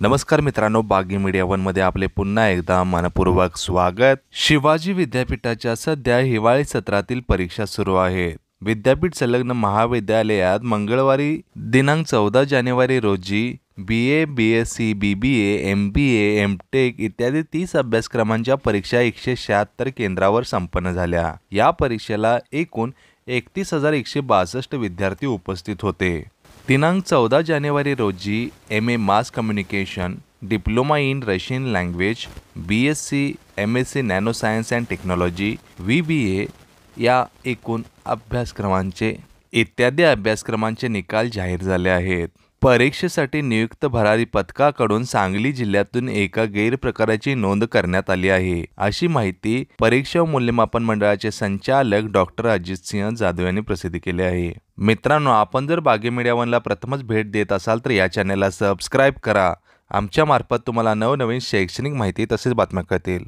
नमस्कार मित्रांनो, बागी media one आपले पुन्हा एकदा मनपूर्वक स्वागत। शिवाजी विद्यापीठाच्या सध्या हिवाळी सत्रातील परीक्षा सुरू आहेत। विद्यापीठ संलग्न महाविद्यालयात मंगळवारी दिनांक 14 जानेवारी रोजी BA, BSc, BBA, MBA, MTech इत्यादी 30 अभ्यासक्रमांच्या परीक्षा 176 केंद्रावर संपन्न झाल्या। या परीक्षेला एकूण 31,162 विद्यार्थी उपस्थित होते। दिनांक 14 जानेवारी रोजी MA mass communication, diploma in Russian language, BSc, MSc nano science and technology, VBA या एकूण अभ्यासक्रमांचे इत्यादी अभ्यासक्रमांचे निकाल जाहीर झाले आहेत। परीक्षेसाठी नियुक्त भरारी पथकाकडून सांगली जिल्ह्यातून एका गैरप्रकाराची नोंद करण्यात आली आहे, अशी माहिती परीक्षा मूल्यमापन मंडळाचे संचालक डॉक्टर अजित सिंह जाधव यांनी प्रसिद्ध केली आहे। मित्रांनो, आपण जर बागी मीडिया वनला प्रथमच भेट देत असाल तर या चॅनलला सबस्क्राईब करा। आमच्या मार्फत तुम्हाला नवनवीन शैक्षणिक माहिती तसेच बातम्या कळतील।